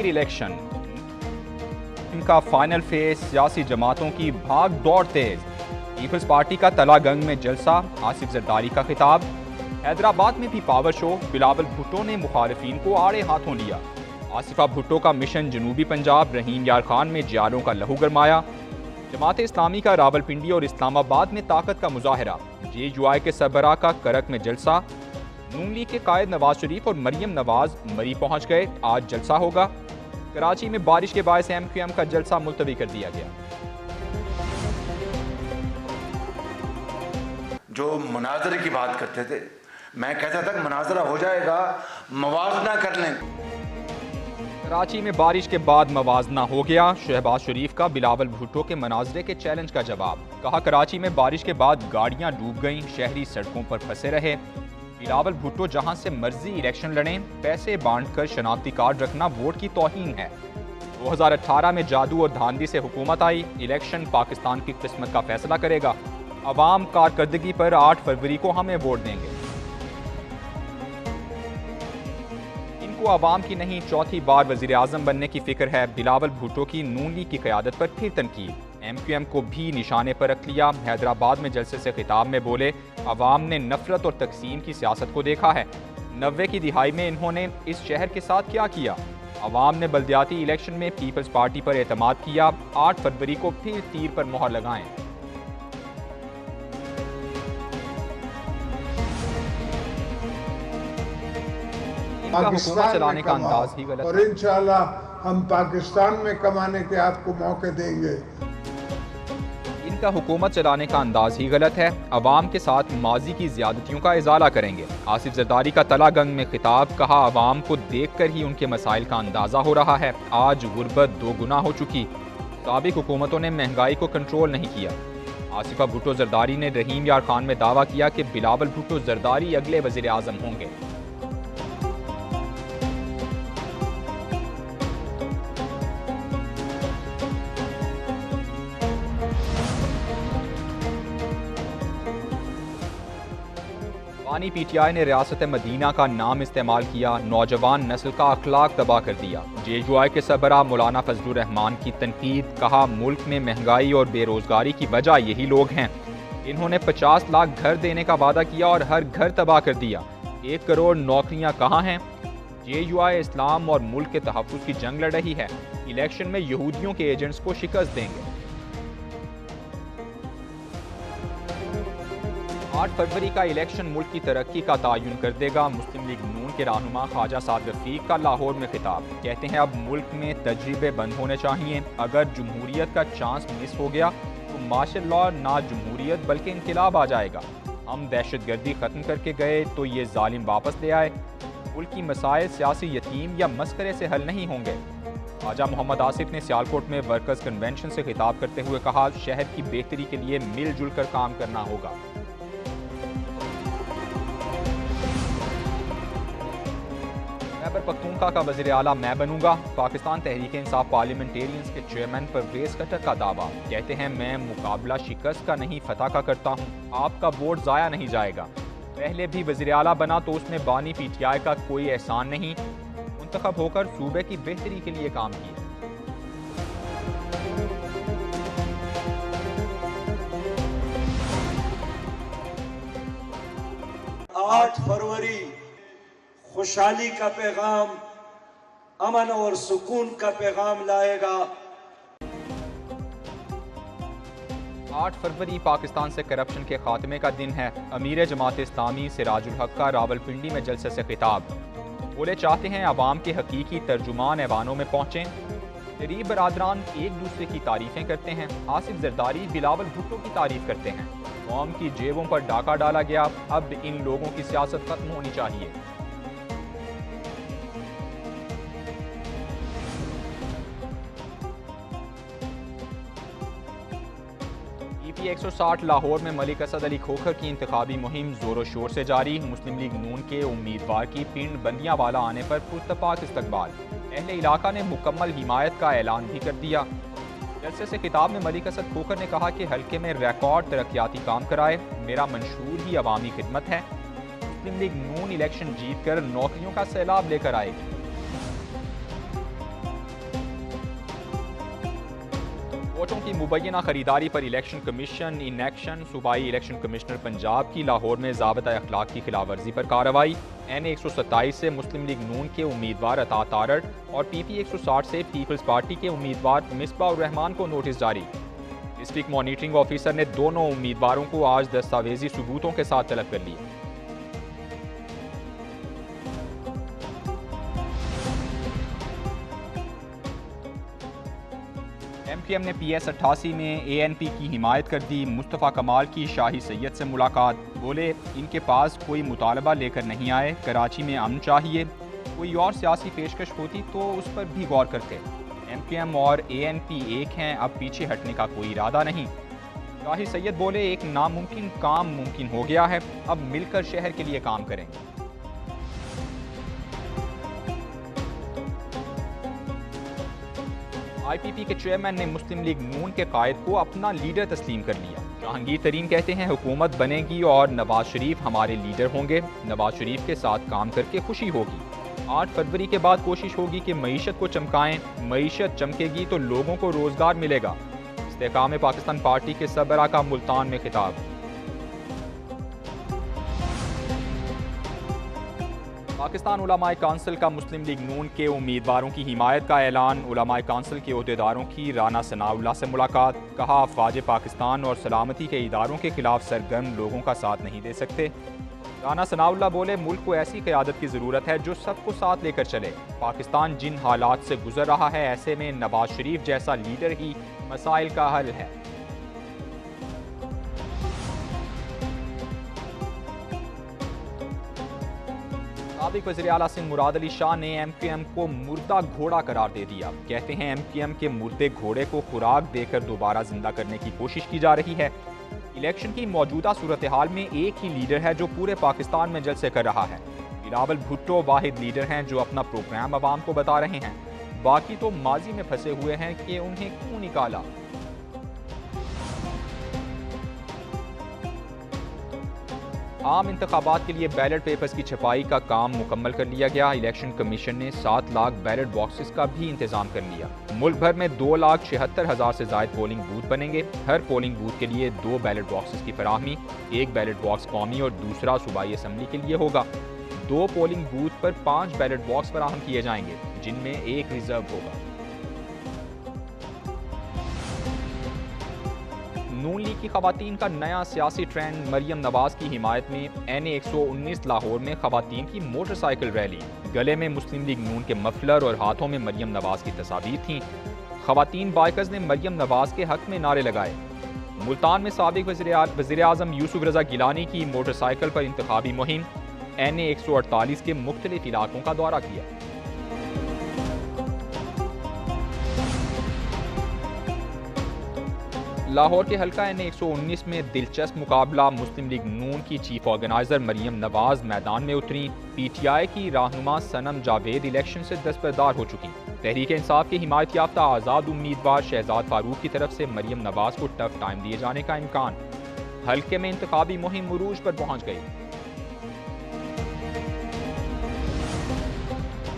Kashmir election, इनका final phase, सियासी जमातों की भाग दौड़ तेज। पीपल्स पार्टी का तलागंग में जलसा, आसिफ जरदारी का खिताब। हैदराबाद में भी पावर शो, बिलावल भुट्टो ने मुखालिफिन को आड़े हाथों लिया। आसिफा भुट्टो का मिशन जनूबी पंजाब, रहीम यार खान में जियारों का लहू गरमाया। जमात इस्लामी का रावलपिंडी और इस्लामाबाद में ताकत का मुजाहरा। JUI के सरबराह का करक में जलसा। नून लीग के कायद नवाज शरीफ और मरियम नवाज मरी पहुंच गए, आज जलसा होगा। कराची में बारिश के बायस MQM का जलसा मुलतवी कर दिया गया। जो मुनाजरे की बात करते थे, मैं कहता था मुनाजरा हो जाएगा, मवाजना कर लें। कराची में बारिश के बाद मवाजना हो गया। शहबाज शरीफ का बिलावल भुट्टो के मनाजरे के चैलेंज का जवाब। कहा, कराची में बारिश के बाद गाड़ियां डूब गईं, शहरी सड़कों पर फंसे रहे। बिलावल भुट्टो जहां से मर्जी इलेक्शन लड़ें, पैसे बांटकर शनाख्ती कार्ड रखना वोट की तौहीन है। 2018 में जादू और धांधली से हुकूमत आई, इलेक्शन पाकिस्तान की किस्मत का फैसला करेगा। अवाम कारकर्दगी पर 8 फरवरी को हमें वोट देंगे। इनको अवाम की नहीं, चौथी बार वजीर आजम बनने की फिक्र है। बिलावल भुट्टो की नून लीग की क़यादत पर फिर तनकीद। MQM को भी निशाने पर रख लिया। हैदराबाद में जलसे से खिताब में बोले, अवाम ने नफरत और तकसीम की सियासत को देखा है। 90 की दिहाई में इन्होंने इस शहर के साथ क्या किया। अवाम ने बल्दियाती इलेक्शन में पीपल्स पार्टी पर एतमाद किया। 8 फरवरी को फिर तीर पर मोहर लगाएं। इनका हुकूमत चलाने का अंदाज ही गलत और इंशाल्लाह हम पाकिस्तान में कमाने के आपको मौके देंगे। इनका हुकूमत चलाने का अंदाज ही गलत है। अवाम के साथ माजी की ज्यादतियों का इजाला करेंगे। आसिफ जरदारी का तलागंग में खिताब। कहा, अवाम को देख कर ही उनके मसाइल का अंदाजा हो रहा है। आज गुर्बत 2 गुना हो चुकी। साबिक हुकूमतों ने महंगाई को कंट्रोल नहीं किया। आसिफा भुट्टो जरदारी ने रहीम यार खान में दावा किया कि बिलावल भुट्टो जरदारी अगले वजीर आजम होंगे। पानी PTI ने रियासत मदीना का नाम इस्तेमाल किया। नौजवान नस्ल का अखलाक तबाह कर दिया। JUI के सरबराह मौलाना फजलुर रहमान की तनकीद। कहा, मुल्क में महंगाई और बेरोजगारी की वजह यही लोग हैं। इन्होंने 50 लाख घर देने का वादा किया और हर घर तबाह कर दिया। 1 करोड़ नौकरियां कहाँ हैं। JUI इस्लाम और मुल्क के तहफ़्फ़ुज़ की जंग लड़ रही है। इलेक्शन में यहूदियों के एजेंट्स को शिकस्त देंगे। 8 फरवरी का इलेक्शन मुल्क की तरक्की का तयन कर देगा। मुस्लिम लीग नून के रहनुमा ख्वाजा साद रफीक का लाहौर में खिताब। कहते हैं, अब मुल्क में तजर्बे बंद होने चाहिए। अगर जमहूरियत का चांस मिस हो गया तो मार्शल लॉ ना जमहूरियत बल्कि इनकलाब आ जाएगा। हम दहशतगर्दी ख़त्म करके गए तो ये जालिम वापस ले आए। मुल्क की मसाइल सियासी यतीम या मस्करे से हल नहीं होंगे। ख्वाजा मोहम्मद आसिफ ने सियालकोट में वर्कर्स कन्वेंशन से खिताब करते हुए कहा, शहर की बेहतरी के लिए मिलजुल कर काम करना होगा। खैबर पख्तूनख्वा का वज़ीर आला मैं बनूंगा। पाकिस्तान तहरीक इंसाफ पार्लियामेंटेरियंस के चेयरमैन परवेज खट्टर का दावा। कहते हैं, मैं मुकाबला शिकस्त का नहीं फतह का करता हूं। आपका वोट ज़ाया नहीं जाएगा। पहले भी वज़ीर आला बना तो उसने बानी PTI का कोई एहसान नहीं। मुंतखब होकर सूबे की बेहतरी के लिए काम किया। 8 फरवरी खुशहाली का पैगाम, अमन और सुकून का पैगाम लाएगा। 8 फरवरी पाकिस्तान से करप्शन के खात्मे का दिन है। अमीर जमात इस्लामी सिराजुल हक का रावलपिंडी में जलसे से खिताब। बोले, चाहते हैं अवाम के हकीकी तर्जुमान ऐवानों में पहुँचें। गरीब बरादरान एक दूसरे की तारीफें करते हैं। आसिफ जरदारी बिलावल भुट्टो की तारीफ करते हैं। कौम की जेबों पर डाका डाला गया। अब इन लोगों की सियासत खत्म होनी चाहिए। EP 160 लाहौर में मलिक असद अली खोखर की इंतखाबी मुहिम जोरों शोर से जारी। मुस्लिम लीग नून के उम्मीदवार की पिंड बंदियावाला आने पर पुरतपाक इस्तकबाल। अहले इलाका ने मुकम्मल हिमायत का ऐलान भी कर दिया। जलसे से खिताब में मलिक असद खोखर ने कहा कि हल्के में रिकॉर्ड तरक्याती काम कराए। मेरा मंशूर ही अवामी खिदमत है। मुस्लिम लीग नून इलेक्शन जीत कर नौकरियों का सैलाब लेकर आएगी। वोटों की मुबैना खरीदारी पर इलेक्शन कमीशन इन एक्शन। सूबाई इलेक्शन कमिश्नर पंजाब की लाहौर में ज़ाबिता अखलाक की खिलाफ वर्जी पर कार्रवाई। NA 127 से मुस्लिम लीग नून के उम्मीदवार अता तारड़ और PP 160 से पीपल्स पार्टी के उम्मीदवार मिसबाह उर रहमान को नोटिस जारी। डिस्ट्रिक्ट मॉनिटरिंग ऑफिसर ने दोनों उम्मीदवारों को आज दस्तावेजी सबूतों के साथ तलब कर लिया। MQM ने PS 88 में ANP की हिमायत कर दी। मुस्तफ़ा कमाल की शाही सैयद से मुलाकात। बोले इनके पास कोई मुतालबा लेकर नहीं आए, कराची में अमन चाहिए। कोई और सियासी पेशकश होती तो उस पर भी गौर करते। MQM और ANP एक हैं, अब पीछे हटने का कोई इरादा नहीं। शाही सैयद बोले एक नामुमकिन काम मुमकिन हो गया है, अब मिलकर शहर के लिए काम करेंगे। IPP के चेयरमैन ने मुस्लिम लीग नून के कायद को अपना लीडर तस्लीम कर लिया। जहांगीर तरीन कहते हैं हुकूमत बनेगी और नवाज शरीफ हमारे लीडर होंगे। नवाज शरीफ के साथ काम करके खुशी होगी। 8 फरवरी के बाद कोशिश होगी कि मईशत को चमकाएं। मईशत चमकेगी तो लोगों को रोजगार मिलेगा। इस्तेहकाम पाकिस्तान पार्टी के सरबराह का मुल्तान में खिताब। पाकिस्तान उलमाए काउंसिल का मुस्लिम लीग नून के उम्मीदवारों की हिमायत का ऐलान। उलमाए काउंसिल के ओहदेदारों की राना सनाउल्लाह से मुलाकात। कहा अफवाज पाकिस्तान और सलामती के इदारों के खिलाफ सरगर्म लोगों का साथ नहीं दे सकते। राना सनाउल्लाह बोले मुल्क को ऐसी क़यादत की ज़रूरत है जो सबको साथ लेकर चले। पाकिस्तान जिन हालात से गुजर रहा है ऐसे में नवाज शरीफ जैसा लीडर ही मसाइल का हल है। साबिक वज़ीर आला सिंध मुराद अली शाह ने MQM को मुर्दा घोड़ा करार दे दिया। कहते हैं MQM के मुर्दे घोड़े को खुराक देकर दोबारा जिंदा करने की कोशिश की जा रही है। इलेक्शन की मौजूदा सूरत हाल में एक ही लीडर है जो पूरे पाकिस्तान में जलसे कर रहा है। बिलावल भुट्टो वाहिद लीडर हैं जो अपना प्रोग्राम अवाम को बता रहे हैं। बाकी तो माजी में फंसे हुए हैं कि उन्हें क्यों निकाला। आम इंतखाबात के लिए बैलेट पेपर्स की छपाई का काम मुकम्मल कर लिया गया। इलेक्शन कमीशन ने 7 लाख बैलेट बॉक्सेस का भी इंतजाम कर लिया। मुल्क भर में 2,76,000 से ज़ायद पोलिंग बूथ बनेंगे। हर पोलिंग बूथ के लिए 2 बैलेट बॉक्सेस की फराहमी। एक बैलेट बॉक्स कौमी और दूसरा सूबाई असम्बली के लिए होगा। 2 पोलिंग बूथ पर 5 बैलेट बॉक्स फराहम किए जाएंगे जिनमें एक रिजर्व होगा। नून लीग की खवातीन का नया सियासी ट्रेंड। मरियम नवाज की हिमायत में NA 119 लाहौर में खवातीन की मोटरसाइकिल रैली। गले में मुस्लिम लीग नून के मफलर और हाथों में मरियम नवाज की तस्वीर थीं। खवातीन बाइकर्स ने मरियम नवाज के हक में नारे लगाए। मुल्तान में साबिक वज़ीर आज़म यूसुफ रज़ा गिलानी की मोटरसाइकिल पर इंतखाबी मुहिम। NA 148 के मुख्तलिफ इलाकों का दौरा किया। लाहौर के हल्का NA 119 में दिलचस्प मुकाबला। मुस्लिम लीग नून की चीफ ऑर्गेनाइजर मरियम नवाज मैदान में उतरी। PTI की रहनुमा सनम जावेद इलेक्शन से दस्तबरदार हो चुकी। तहरीक इंसाफ के हिमायत याफ्ता आज़ाद उम्मीदवार शहजाद फारूक की तरफ से मरियम नवाज को टफ टाइम दिए जाने का इम्कान। हल्के में इंतखाबी मुहिम उरूज पर पहुंच गई।